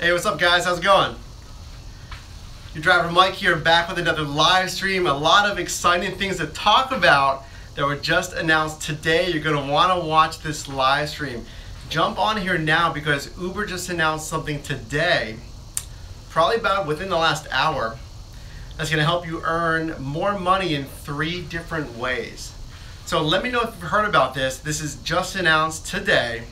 Hey, what's up guys? How's it going? Your driver Mike here, back with another live stream. A lot of exciting things to talk about that were just announced today. You're going to want to watch this live stream. Jump on here now because Uber just announced something today, probably about within the last hour, that's going to help you earn more money in 3 different ways. So let me know if you've heard about this. This is just announced today.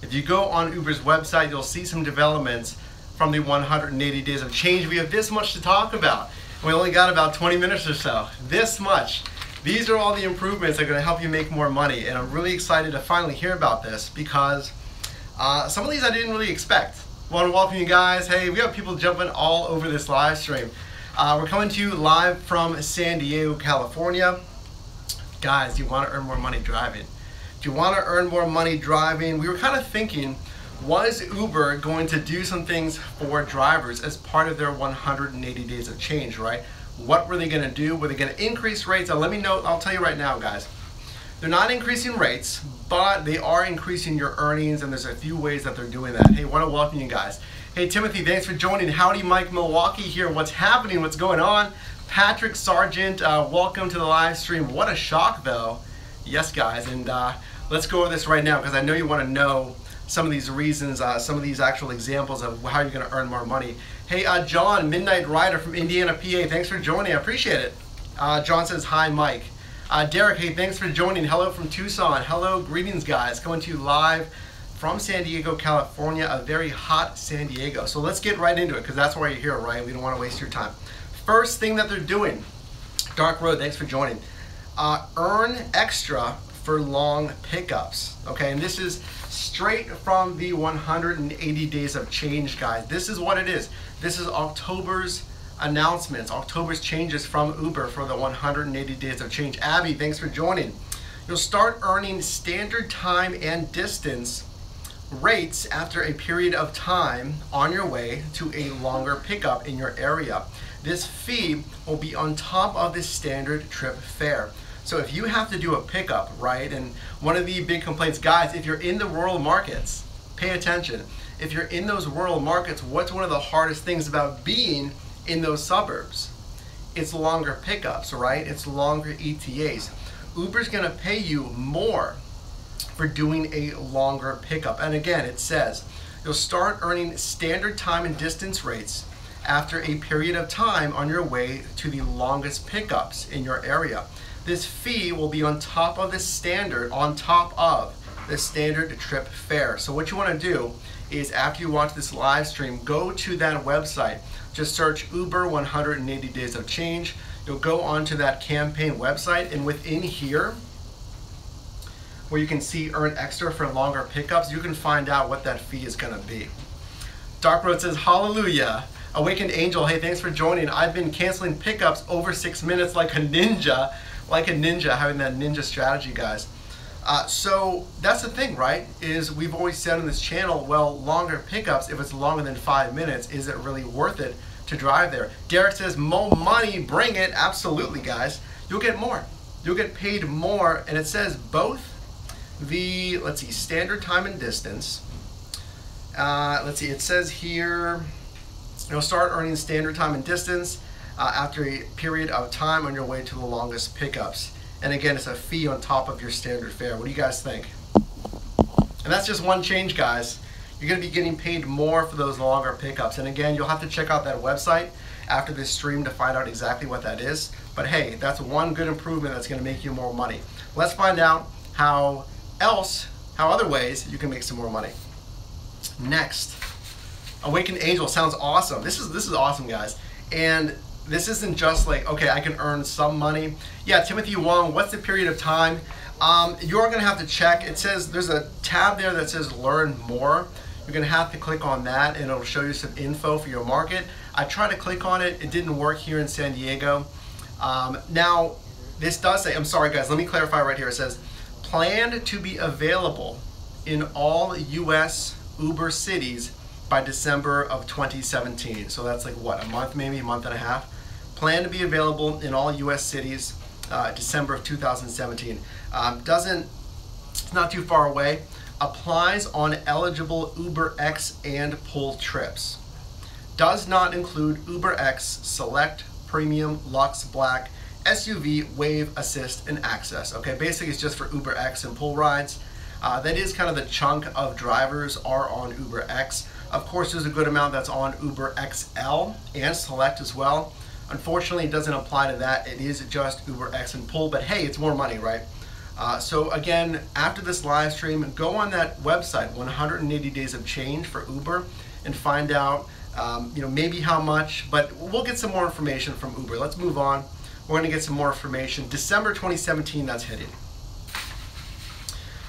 If you go on Uber's website, you'll see some developments from the 180 days of change. We have this much to talk about. We only got about 20 minutes or so. This much. These are all the improvements that are going to help you make more money. And I'm really excited to finally hear about this because some of these I didn't really expect. I want to welcome you guys. Hey, we have people jumping all over this live stream. We're coming to you live from San Diego, California. Guys, you want to earn more money driving? Do you want to earn more money driving? We were kind of thinking, was Uber going to do some things for drivers as part of their 180 days of change, right? What were they going to do? Were they going to increase rates? Now, let me know. I'll tell you right now, guys. They're not increasing rates, but they are increasing your earnings, and there's a few ways that they're doing that. Hey, want to welcome you guys. Hey, Timothy, thanks for joining. Howdy, Mike, Milwaukee here. What's happening? What's going on? Patrick Sargent, welcome to the live stream. What a shock, though. Yes, guys, and let's go over this right now because I know you want to know some of these reasons, some of these actual examples of how you're going to earn more money. Hey, John, Midnight Rider from Indiana, PA, thanks for joining. I appreciate it. John says, hi, Mike. Derek, hey, thanks for joining. Hello from Tucson. Hello, greetings, guys. Coming to you live from San Diego, California, a very hot San Diego. So let's get right into it because that's why you're here, right? We don't want to waste your time. First thing that they're doing, Dark Road, thanks for joining. Earn extra for long pickups, okay? And this is straight from the 180 days of change, guys. This is what it is. This is October's announcements, October's changes from Uber for the 180 days of change. Abby, thanks for joining. You'll start earning standard time and distance rates after a period of time on your way to a longer pickup in your area. This fee will be on top of the standard trip fare. So if you have to do a pickup, right, and one of the big complaints, guys, if you're in the rural markets, pay attention. If you're in those rural markets, what's one of the hardest things about being in those suburbs? It's longer pickups, right? It's longer ETAs. Uber's gonna pay you more for doing a longer pickup. And again, it says, you'll start earning standard time and distance rates after a period of time on your way to the longest pickups in your area. This fee will be on top of the standard, trip fare. So what you want to do is after you watch this live stream, go to that website. Just search Uber 180 Days of Change. You'll go onto that campaign website, and within here, where you can see earn extra for longer pickups, you can find out what that fee is going to be. Dark Road says, hallelujah. Awakened Angel, hey, thanks for joining. I've been canceling pickups over 6 minutes like a ninja. Having that ninja strategy, guys. So that's the thing, right? Is we've always said on this channel, well, longer pickups, if it's longer than 5 minutes, is it really worth it to drive there? Derek says, more money, bring it. Absolutely, guys. You'll get more. You'll get paid more, and it says both the, let's see, standard time and distance. Let's see, it says here, you'll start earning standard time and distance after a period of time on your way to the longest pickups. And again, it's a fee on top of your standard fare. What do you guys think? And that's just one change, guys. You're gonna be getting paid more for those longer pickups. And again, you'll have to check out that website after this stream to find out exactly what that is. But hey, that's one good improvement that's gonna make you more money. Let's find out how other ways you can make some more money. Next, Awakened Angel sounds awesome. This is awesome, guys. And this isn't just like, okay, I can earn some money. Yeah, Timothy Wong, what's the period of time? You're gonna have to check. It says, there's a tab there that says learn more. You're gonna have to click on that and it'll show you some info for your market. I tried to click on it, it didn't work here in San Diego. Now, this does say, I'm sorry guys, let me clarify right here. It says, planned to be available in all US Uber cities by December of 2017. So that's like what, a month maybe, a month and a half? Planned to be available in all US cities December of 2017. It's not too far away, applies on eligible UberX and Pull trips. Does not include UberX Select, Premium, Lux, Black, SUV, Wave, Assist, and Access. Okay, basically it's just for UberX and Pull rides. That is kind of the chunk of drivers are on UberX. Of course, there's a good amount that's on UberXL and Select as well. Unfortunately, it doesn't apply to that. It is just UberX and Pull, but hey, it's more money, right? So again, after this live stream, go on that website, 180 Days of Change for Uber, and find out, maybe how much, but we'll get some more information from Uber. Let's move on. We're going to get some more information. December 2017, that's hitting.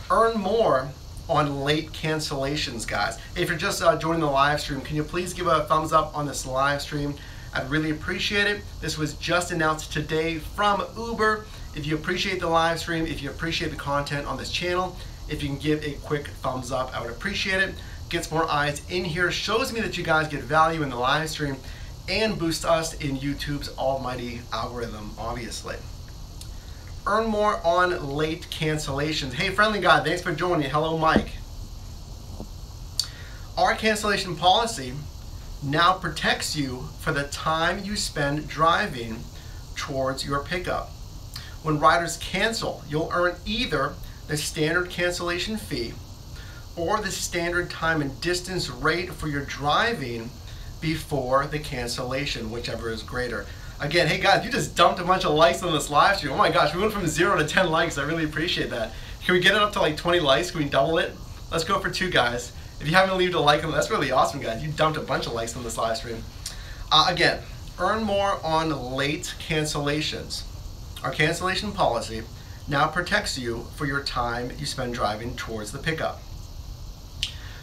Earn more on late cancellations, guys. If you're just joining the live stream, can you please give a thumbs up on this live stream? I'd really appreciate it. This was just announced today from Uber. If you appreciate the live stream, if you appreciate the content on this channel, if you can give a quick thumbs up, I would appreciate it. Gets more eyes in here, shows me that you guys get value in the live stream, and boosts us in YouTube's almighty algorithm, obviously. Earn more on late cancellations. Hey, friendly guy, thanks for joining. Hello, Mike. Our cancellation policy now protects you for the time you spend driving towards your pickup. When riders cancel, you'll earn either the standard cancellation fee or the standard time and distance rate for your driving before the cancellation, whichever is greater. Again, hey guys, you just dumped a bunch of likes on this live stream. Oh my gosh, we went from 0 to 10 likes. I really appreciate that. Can we get it up to like 20 likes? Can we double it? Let's go for 2, guys. If you haven't left a like, that's really awesome, guys. You dumped a bunch of likes on this live stream. Again, earn more on late cancellations. Our cancellation policy now protects you for your time you spend driving towards the pickup.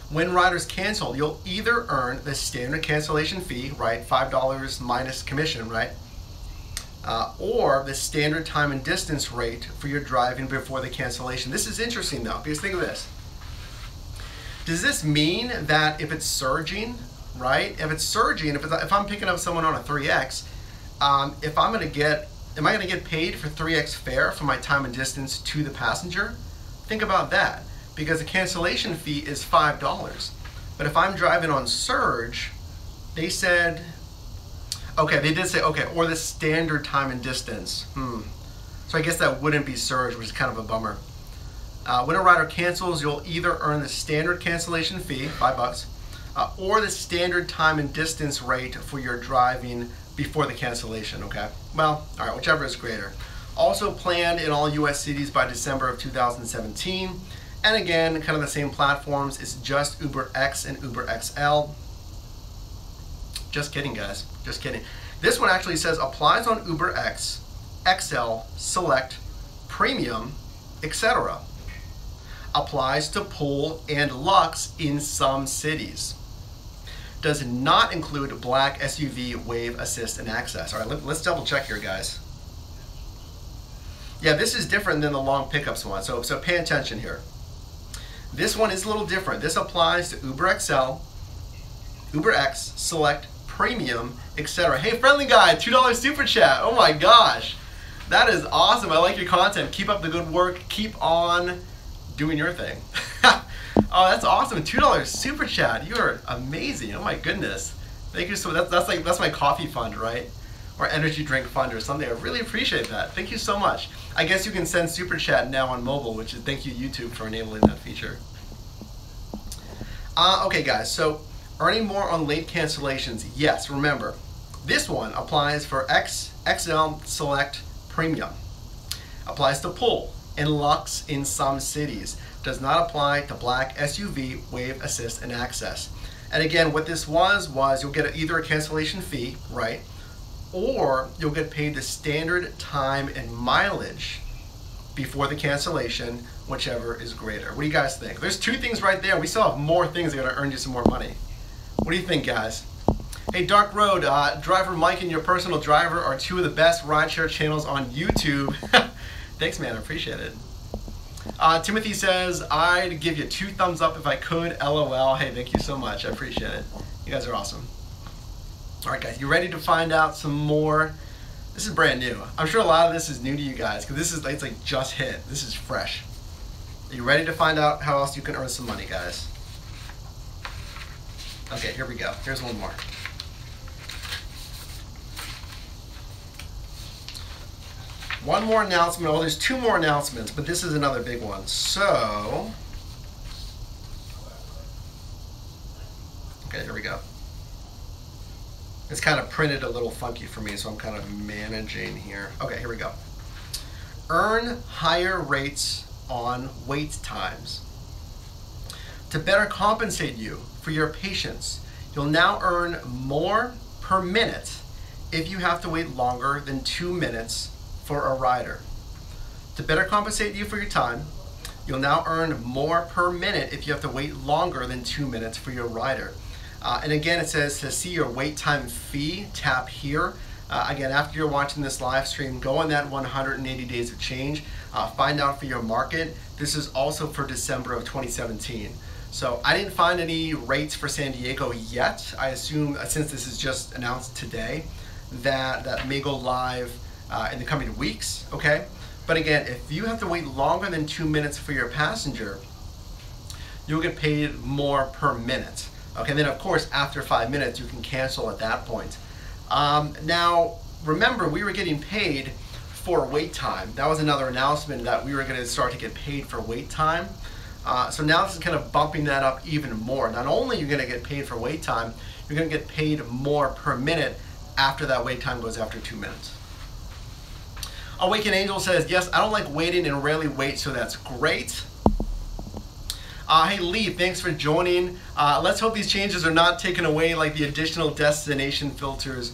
When riders cancel, you'll either earn the standard cancellation fee, right, $5 minus commission, right, or the standard time and distance rate for your driving before the cancellation. This is interesting though, because think of this. Does this mean that if it's surging, right, if I'm picking up someone on a 3X, am I going to get paid for 3X fare for my time and distance to the passenger? Think about that. Because the cancellation fee is $5. But if I'm driving on surge, they said, okay, they did say, okay, or the standard time and distance. So I guess that wouldn't be surge, which is kind of a bummer. When a rider cancels, you'll either earn the standard cancellation fee, $5, or the standard time and distance rate for your driving before the cancellation, okay? Well, all right, whichever is greater. Also planned in all US cities by December of 2017. And again, kind of the same platforms. It's just UberX and UberXL. Just kidding, guys. Just kidding. This one actually says applies on UberX, XL, Select, Premium, etc. Applies to Pull and Lux in some cities. Does not include Black, SUV, Wave, Assist, and Access. All right, let's double check here, guys. Yeah, this is different than the long pickups one, so pay attention here. This one is a little different. This applies to UberXL, UberX, Select, Premium, etc. Hey, friendly guy, $2 super chat. Oh my gosh, that is awesome. I like your content. Keep up the good work. Keep on doing your thing. Oh, that's awesome. $2 super chat. You are amazing. Oh my goodness. Thank you so much. That's my coffee fund, right? Or energy drink fund or something. I really appreciate that. Thank you so much. I guess you can send super chat now on mobile, which is thank you YouTube for enabling that feature. Okay guys, so earning more on late cancellations. Yes, remember, this one applies for XL, Select, Premium. Applies to Pull and Lux in some cities. Does not apply to Black, SUV, Wave, Assist, and Access. And again, what this was you'll get either a cancellation fee, right? Or you'll get paid the standard time and mileage before the cancellation, whichever is greater. What do you guys think? There's 2 things right there. We still have more things that are gonna earn you some more money. What do you think, guys? Hey, Dark Road, Driver Mike and Your Personal Driver are 2 of the best rideshare channels on YouTube. Thanks, man, I appreciate it. Timothy says, I'd give you 2 thumbs up if I could, LOL. Hey, thank you so much, I appreciate it. You guys are awesome. All right, guys, you ready to find out some more? This is brand new. I'm sure a lot of this is new to you guys because it's like just hit. This is fresh. Are you ready to find out how else you can earn some money, guys? Okay, here we go. Here's one more. One more announcement. Oh, there's two more announcements, but this is another big one. So, okay, here we go. It's kind of printed a little funky for me, so I'm kind of managing here. Okay, here we go. Earn higher rates on wait times. To better compensate you for your patience, you'll now earn more per minute if you have to wait longer than 2 minutes for a rider. To better compensate you for your time, you'll now earn more per minute if you have to wait longer than 2 minutes for your rider. And again, it says to see your wait time fee, tap here. Again, after you're watching this live stream, go on that 180 days of change, find out for your market. This is also for December of 2017. So I didn't find any rates for San Diego yet. I assume, since this is just announced today, that may go live in the coming weeks, okay? But again, if you have to wait longer than 2 minutes for your passenger, you'll get paid more per minute. Okay, and then of course, after 5 minutes, you can cancel at that point. Now, remember, we were getting paid for wait time. That was another announcement that we were gonna start to get paid for wait time. So now this is kind of bumping that up even more. Not only are you gonna get paid for wait time, you're gonna get paid more per minute after that wait time goes after 2 minutes. Awakened Angel says, yes, I don't like waiting and rarely wait, so that's great. Hey Lee, thanks for joining. Let's hope these changes are not taken away like the additional destination filters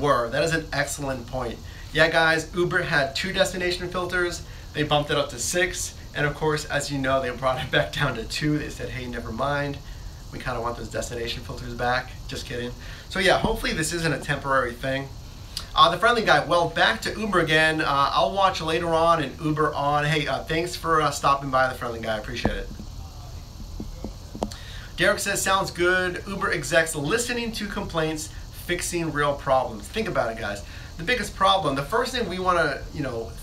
were. That is an excellent point. Yeah guys, Uber had 2 destination filters. They bumped it up to 6. And of course, as you know, they brought it back down to 2. They said, hey, never mind. We kind of want those destination filters back. Just kidding. So yeah, hopefully this isn't a temporary thing. The friendly guy, well, back to Uber again. I'll watch later on and Uber on. Hey, thanks for stopping by, the friendly guy. I appreciate it. Derek says, sounds good. Uber execs listening to complaints, fixing real problems. Think about it, guys. The biggest problem, the first thing we want to,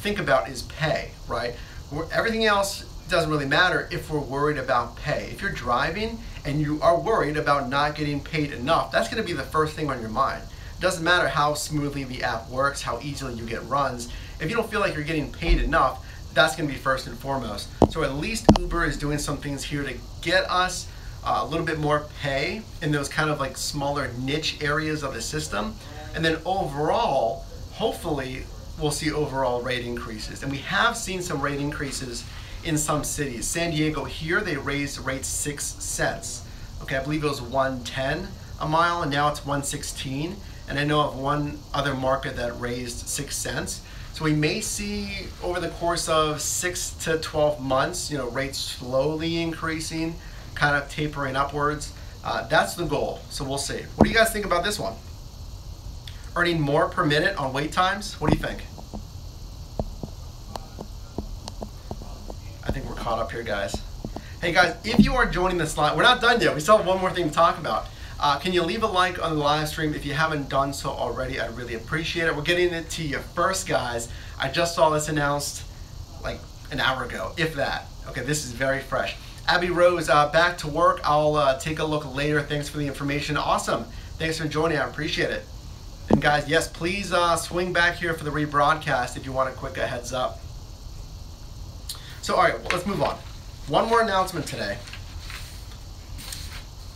think about is pay, right? Everything else doesn't really matter if we're worried about pay. If you're driving and you are worried about not getting paid enough, that's going to be the first thing on your mind. It doesn't matter how smoothly the app works, how easily you get runs. If you don't feel like you're getting paid enough, that's going to be first and foremost. So at least Uber is doing some things here to get us a little bit more pay in those kind of like smaller niche areas of the system. And then overall, hopefully, we'll see overall rate increases. And we have seen some rate increases in some cities. San Diego here, they raised rates 6 cents. Okay, I believe it was 110 a mile and now it's 116. And I know of one other market that raised 6 cents. So we may see over the course of 6 to 12 months, rates slowly increasing, kind of tapering upwards. That's the goal, so we'll see. What do you guys think about this one? Earning more per minute on wait times? What do you think? I think we're caught up here, guys. Hey guys, if you are joining this live, we're not done yet. We still have one more thing to talk about. Can you leave a like on the live stream if you haven't done so already? I'd really appreciate it. We're getting it to you first, guys. I just saw this announced like an hour ago, if that. Okay, this is very fresh. Abby Rose, back to work. I'll take a look later. Thanks for the information. Awesome. Thanks for joining. I appreciate it. And guys, yes, please swing back here for the rebroadcast if you want a quick heads up. So, all right, well, let's move on. One more announcement today.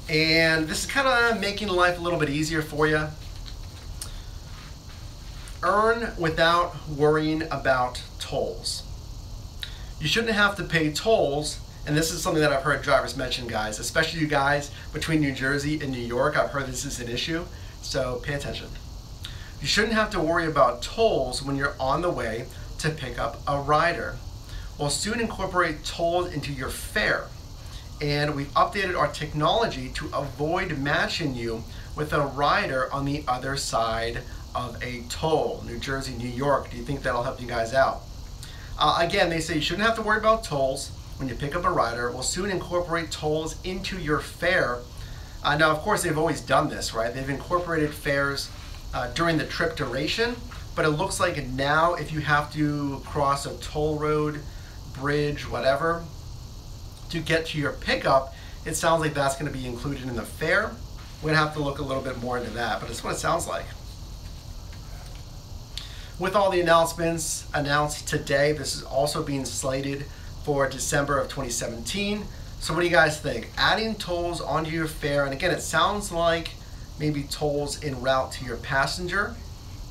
And this is kind of making life a little bit easier for you. Earn without worrying about tolls. You shouldn't have to pay tolls, and this is something that I've heard drivers mention, guys, especially you guys between New Jersey and New York. I've heard this is an issue, so pay attention. You shouldn't have to worry about tolls when you're on the way to pick up a rider. We'll soon incorporate tolls into your fare. And we've updated our technology to avoid matching you with a rider on the other side of a toll. New Jersey, New York, do you think that'll help you guys out? Again, they say you shouldn't have to worry about tolls when you pick up a rider. We'll soon incorporate tolls into your fare. Now, of course, they've always done this, right? They've incorporated fares during the trip duration, but it looks like now if you have to cross a toll road, bridge, whatever, to get to your pickup, it sounds like that's going to be included in the fare. We're going to have to look a little bit more into that, but it's what it sounds like. With all the announcements announced today, this is also being slated for December of 2017. So what do you guys think? Adding tolls onto your fare, and again, it sounds like maybe tolls en route to your passenger.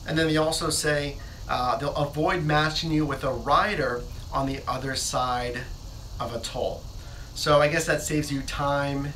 And then they also say they'll avoid matching you with a rider on the other side of a toll. So I guess that saves you time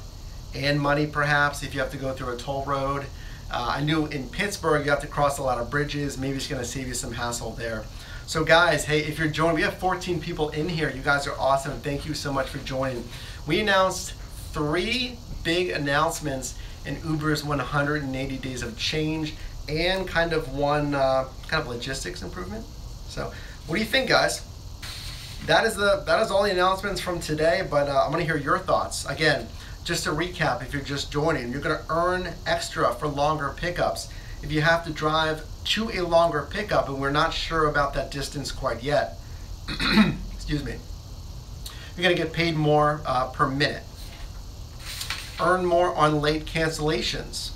and money perhaps if you have to go through a toll road. I knew in Pittsburgh you have to cross a lot of bridges. Maybe it's going to save you some hassle there. So guys, hey, if you're joining, we have 14 people in here. You guys are awesome. Thank you so much for joining. We announced 3 big announcements in Uber's 180 days of change and kind of one kind of logistics improvement. So what do you think, guys? That is all the announcements from today, but I'm going to hear your thoughts. Again, just to recap, if you're just joining, you're going to earn extra for longer pickups. If you have to drive to a longer pickup and we're not sure about that distance quite yet, excuse me, you're going to get paid more per minute. Earn more on late cancellations.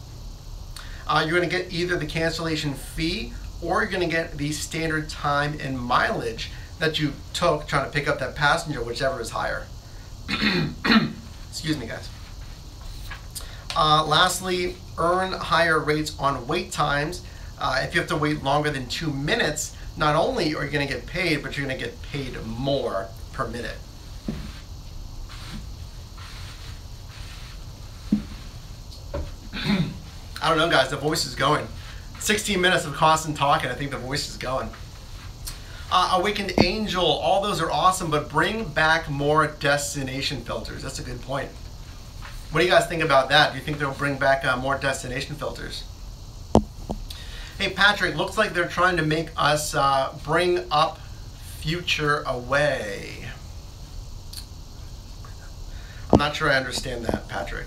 You're going to get either the cancellation fee or you're going to get the standard time and mileage that you took trying to pick up that passenger, whichever is higher. Excuse me, guys. Lastly, earn higher rates on wait times. If you have to wait longer than 2 minutes, not only are you going to get paid, but you're going to get paid more per minute. I don't know, guys, the voice is going. 16 minutes of constant talking, I think the voice is going. Awakened Angel, all those are awesome, but bring back more destination filters. That's a good point. What do you guys think about that? Do you think they'll bring back more destination filters? Hey, Patrick, looks like they're trying to make us bring up future away. I'm not sure I understand that, Patrick.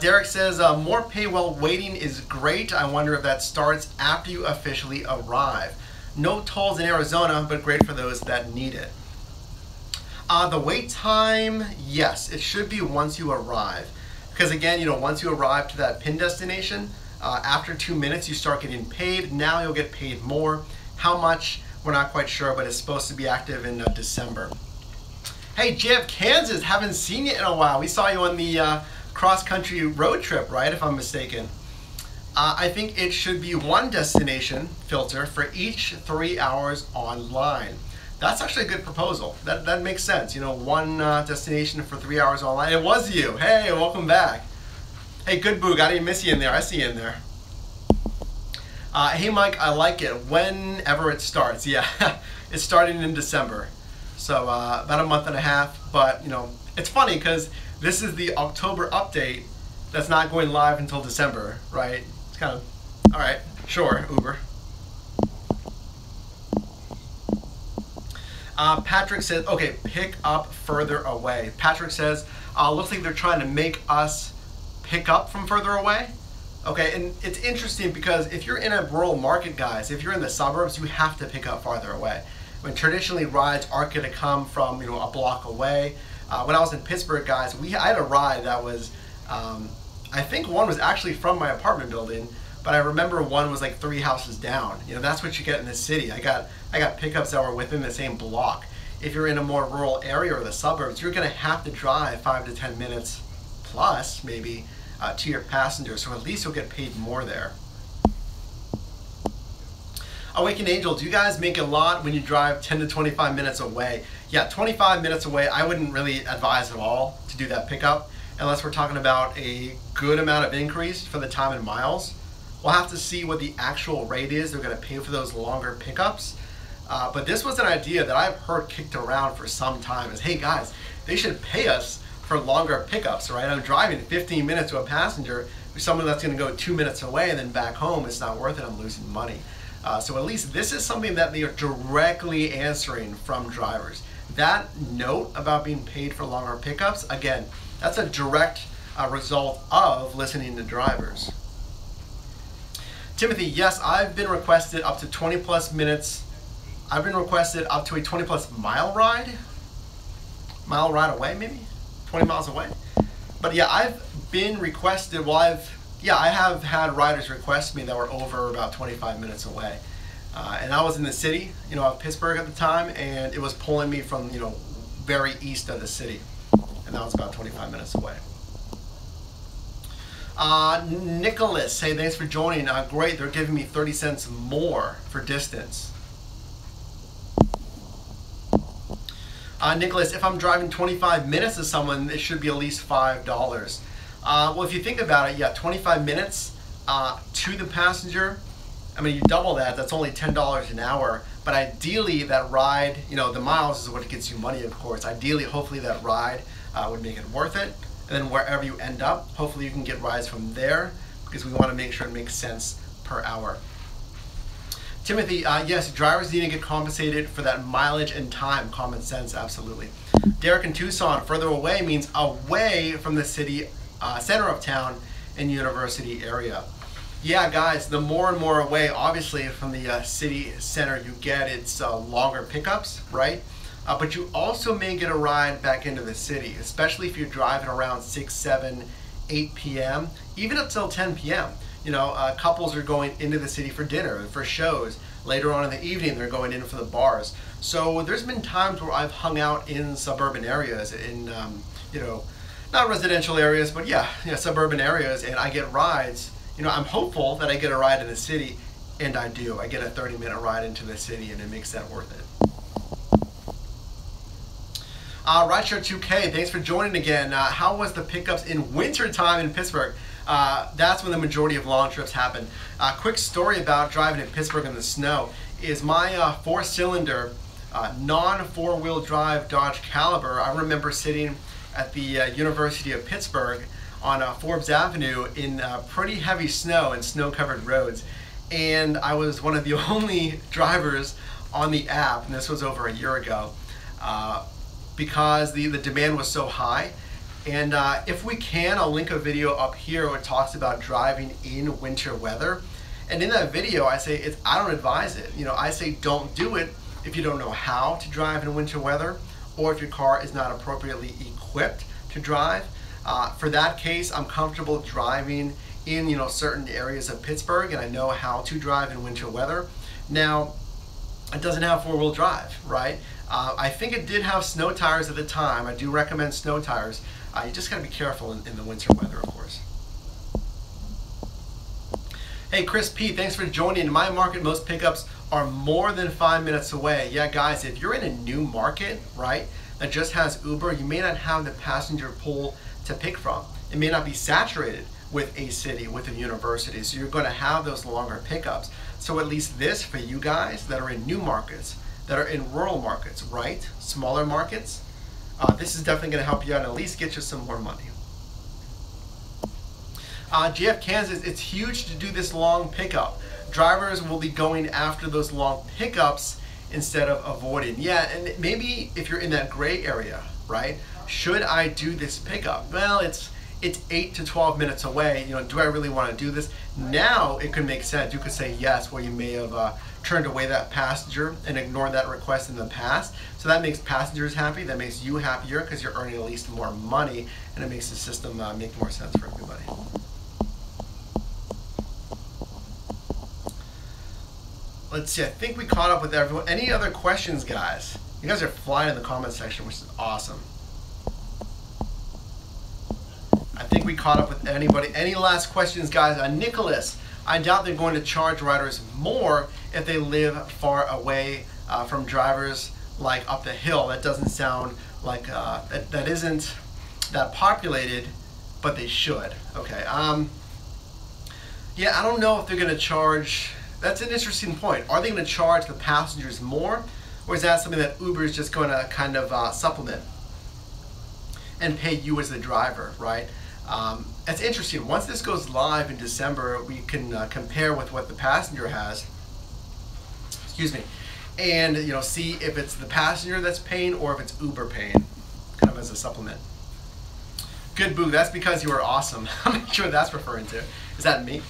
Derek says, more pay while waiting is great. I wonder if that starts after you officially arrive. No tolls in Arizona, but great for those that need it. The wait time, yes, it should be once you arrive. Because again, you know, once you arrive to that pin destination, after 2 minutes you start getting paid. Now you'll get paid more. How much, we're not quite sure, but it's supposed to be active in December. Hey, JF Kansas, haven't seen you in a while. We saw you on the cross-country road trip, right, if I'm mistaken. I think it should be one destination filter for each 3 hours online. That's actually a good proposal. That makes sense. You know, one destination for 3 hours online. It was you. Hey, welcome back. Hey, good Boog, I didn't miss you in there. I see you in there. Hey, Mike, I like it. Whenever it starts. Yeah, it's starting in December. So about a month and a half. But, you know, it's funny because this is the October update that's not going live until December, right? It's kind of, all right, sure, Uber. Patrick says, okay, pick up further away. Patrick says, looks like they're trying to make us pick up from further away. Okay, and it's interesting because if you're in a rural market, guys, if you're in the suburbs, you have to pick up farther away. When traditionally rides aren't going to come from, you know, a block away. When I was in Pittsburgh, guys, I had a ride that was, I think one was actually from my apartment building, but I remember one was like 3 houses down. You know, that's what you get in this city. I got pickups that were within the same block. If you're in a more rural area or the suburbs, you're going to have to drive 5 to 10 minutes plus, maybe, to your passenger. So at least you'll get paid more there. Awakened Angel, do you guys make a lot when you drive 10 to 25 minutes away? Yeah, 25 minutes away, I wouldn't really advise at all to do that pickup unless we're talking about a good amount of increase for the time and miles. We'll have to see what the actual rate is they're going to pay for those longer pickups. But this was an idea that I've heard kicked around for some time is, hey guys, they should pay us for longer pickups, right? I'm driving 15 minutes to a passenger, someone that's going to go 2 minutes away and then back home, it's not worth it, I'm losing money. So at least this is something that they are directly answering from drivers. That note about being paid for longer pickups, again, that's a direct result of listening to drivers. Timothy, yes, I've been requested up to 20 plus minutes. I've been requested up to a 20 plus mile ride. mile ride away, maybe 20 miles away. But yeah, I've been requested. Well, I have had riders request me that were over about 25 minutes away. And I was in the city, of Pittsburgh at the time, and it was pulling me from, very east of the city. And that was about 25 minutes away. Nicholas, hey, thanks for joining. Great, they're giving me 30 cents more for distance. Nicholas, if I'm driving 25 minutes to someone, it should be at least $5. Well, if you think about it, yeah, 25 minutes to the passenger, I mean, you double that, that's only $10 an hour. But ideally, that ride, the miles is what gets you money, of course. Ideally, hopefully that ride would make it worth it. And then wherever you end up, hopefully you can get rides from there, because we want to make sure it makes sense per hour. Timothy, yes, drivers need to get compensated for that mileage and time. Common sense, absolutely. Derek in Tucson, further away means away from the city center of town and university area. Yeah, guys, the more and more away, obviously, from the city center you get, it's longer pickups, right? But you also may get a ride back into the city, especially if you're driving around 6, 7, 8 p.m., even up till 10 p.m. Couples are going into the city for dinner, for shows. Later on in the evening, they're going in for the bars. So there's been times where I've hung out in suburban areas, in, not residential areas, but suburban areas, and I get rides. I'm hopeful that I get a ride in the city, and I do. I get a 30-minute ride into the city, and it makes that worth it. Rideshare 2K, thanks for joining again. How was the pickups in winter time in Pittsburgh? That's when the majority of long trips happen. Quick story about driving in Pittsburgh in the snow is my 4-cylinder non-4-wheel drive Dodge Caliber. I remember sitting at the University of Pittsburgh on Forbes Avenue in pretty heavy snow and snow-covered roads. And I was one of the only drivers on the app, and this was over a year ago, because the demand was so high. And if we can, I'll link a video up here where it talks about driving in winter weather. And in that video, I say I don't advise it. I say don't do it if you don't know how to drive in winter weather, or if your car is not appropriately equipped to drive. For that case, I'm comfortable driving in certain areas of Pittsburgh, and I know how to drive in winter weather. Now, it doesn't have 4-wheel drive, right? I think it did have snow tires at the time. I do recommend snow tires. You just gotta be careful in the winter weather, of course. Hey, Chris P, thanks for joining. In my market, most pickups are more than 5 minutes away. Yeah, guys, if you're in a new market, right, that just has Uber, you may not have the passenger pool to pick from. It may not be saturated with a city, with a university, so you're gonna have those longer pickups. So at least this, for you guys that are in new markets, that are in rural markets, right? Smaller markets, this is definitely going to help you out and at least get you some more money. GF Kansas, it's huge to do this long pickup. Drivers will be going after those long pickups instead of avoiding. Yeah, and maybe if you're in that gray area, right? Should I do this pickup? Well, it's 8 to 12 minutes away. Do I really want to do this? Now it could make sense. You could say yes, where you may have turned away that passenger and ignored that request in the past. So that makes passengers happy. That makes you happier because you're earning at least more money, and it makes the system make more sense for everybody. Let's see. I think we caught up with everyone. Any other questions, guys? You guys are flying in the comment section, which is awesome. I think we caught up with anybody. Any last questions, guys? Nicholas, I doubt they're going to charge riders more if they live far away from drivers like up the hill. That doesn't sound like, that isn't that populated, but they should. Okay. Yeah, I don't know if they're going to charge. That's an interesting point. Are they going to charge the passengers more, or is that something that Uber is just going to kind of supplement and pay you as the driver, right? It's interesting. Once this goes live in December, we can compare with what the passenger has. Excuse me, and see if it's the passenger that's paying or if it's Uber paying, kind of as a supplement. Good, Boo. That's because you were awesome. I'm not sure what that's referring to. Is that me?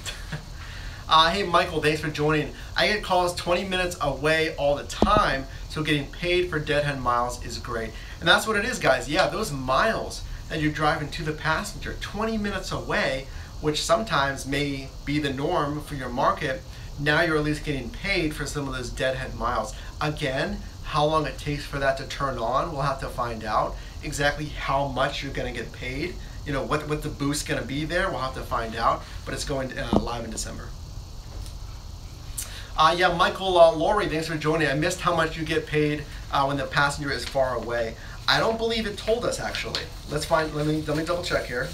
Hey Michael, thanks for joining. I get calls 20 minutes away all the time, so getting paid for deadhead miles is great. And that's what it is, guys. Yeah, those miles that you're driving to the passenger 20 minutes away, which sometimes may be the norm for your market, now you're at least getting paid for some of those deadhead miles. Again, how long it takes for that to turn on, we'll have to find out. Exactly how much you're going to get paid, you know, what the boost's going to be there, we'll have to find out, but it's going live in December. Yeah, Michael Laurie, thanks for joining. I missed how much you get paid when the passenger is far away. I don't believe it told us actually. Let's find. Let me double check here.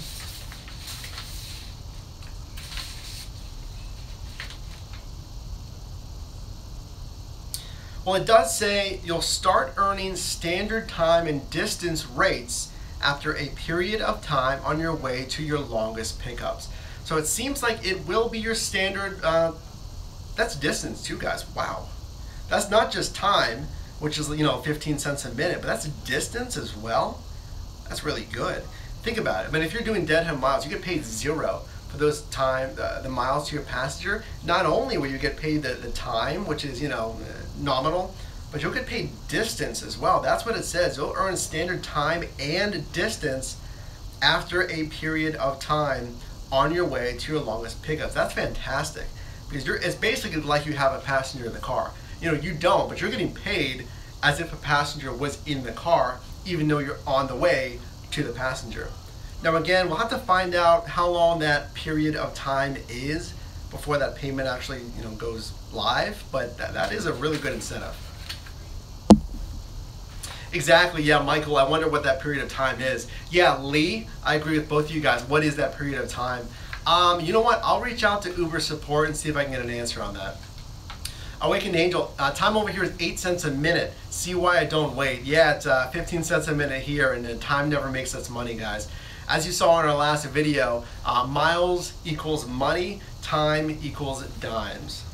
Well, it does say you'll start earning standard time and distance rates after a period of time on your way to your longest pickups. So it seems like it will be your standard. That's distance too, guys. Wow, that's not just time, which is 15 cents a minute, but that's distance as well. That's really good. Think about it. I mean, if you're doing deadhead miles, you get paid 0 for those time, the miles to your passenger. Not only will you get paid the time, which is nominal, but you'll get paid distance as well. That's what it says. You'll earn standard time and distance after a period of time on your way to your longest pickups. That's fantastic, because it's basically like you have a passenger in the car. You don't, but you're getting paid as if a passenger was in the car, even though you're on the way to the passenger. Now again, we'll have to find out how long that period of time is before that payment actually goes live, but that is a really good incentive. Exactly, yeah, Michael, I wonder what that period of time is. Yeah, Lee, I agree with both of you guys. What is that period of time? You know what, I'll reach out to Uber support and see if I can get an answer on that. Awakened Angel, time over here is 8 cents a minute. See why I don't wait. Yeah, it's 15 cents a minute here, and time never makes us money, guys. As you saw in our last video, miles equals money, time equals dimes.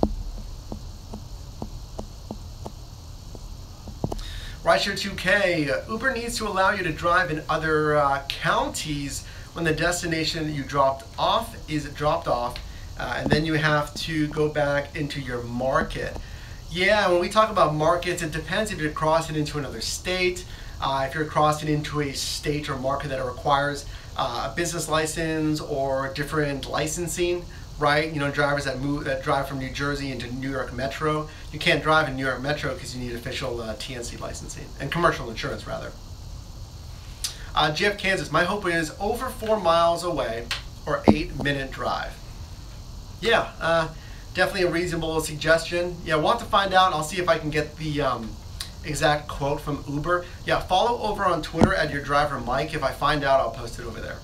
Rideshare 2K, Uber needs to allow you to drive in other counties when the destination you dropped off is dropped off, and then you have to go back into your market. Yeah, when we talk about markets, it depends if you're crossing into another state, if you're crossing into a state or market that requires a business license or different licensing, right? Drivers that drive from New Jersey into New York Metro. You can't drive in New York Metro because you need official TNC licensing and commercial insurance, rather. GF Kansas, my hope is over 4 miles away or 8-minute drive. Yeah, definitely a reasonable suggestion. Yeah, we'll have to find out. I'll see if I can get the exact quote from Uber. Yeah, follow over on Twitter at your driver Mike. If I find out, I'll post it over there.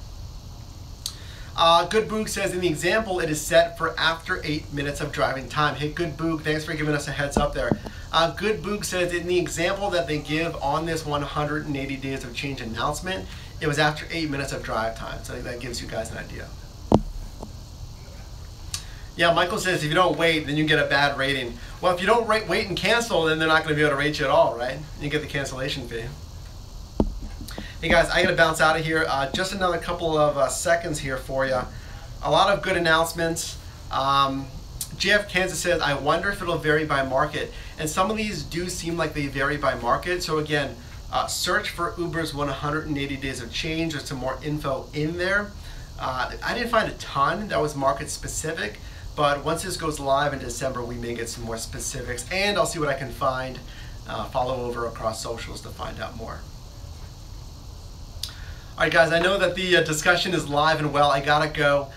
Good Boog says, in the example, it is set for after 8 minutes of driving time. Hey, Good Boog, thanks for giving us a heads up there. Good Boog says, in the example that they give on this 180 days of change announcement, it was after 8 minutes of drive time. So I think that gives you guys an idea. Yeah, Michael says, if you don't wait, then you get a bad rating. Well, if you don't wait and cancel, then they're not going to be able to rate you at all, right? You get the cancellation fee. Hey guys, I gotta bounce out of here. Just another couple of seconds here for you. A lot of good announcements. GF Kansas says, I wonder if it'll vary by market. And some of these do seem like they vary by market. So again, search for Uber's 180 days of change. There's some more info in there. I didn't find a ton that was market specific, but once this goes live in December, we may get some more specifics, and I'll see what I can find. Follow over across socials to find out more. All right, guys, I know that the discussion is live and well. I gotta go.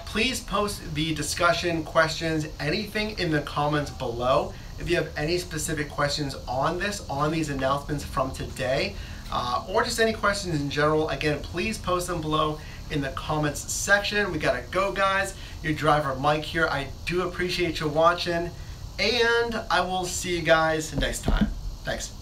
Please post the discussion, questions, anything in the comments below. If you have any specific questions on these announcements from today, or just any questions in general, again, please post them below in the comments section. We gotta go, guys. Your driver Mike here. I do appreciate you watching, and I will see you guys next time. Thanks.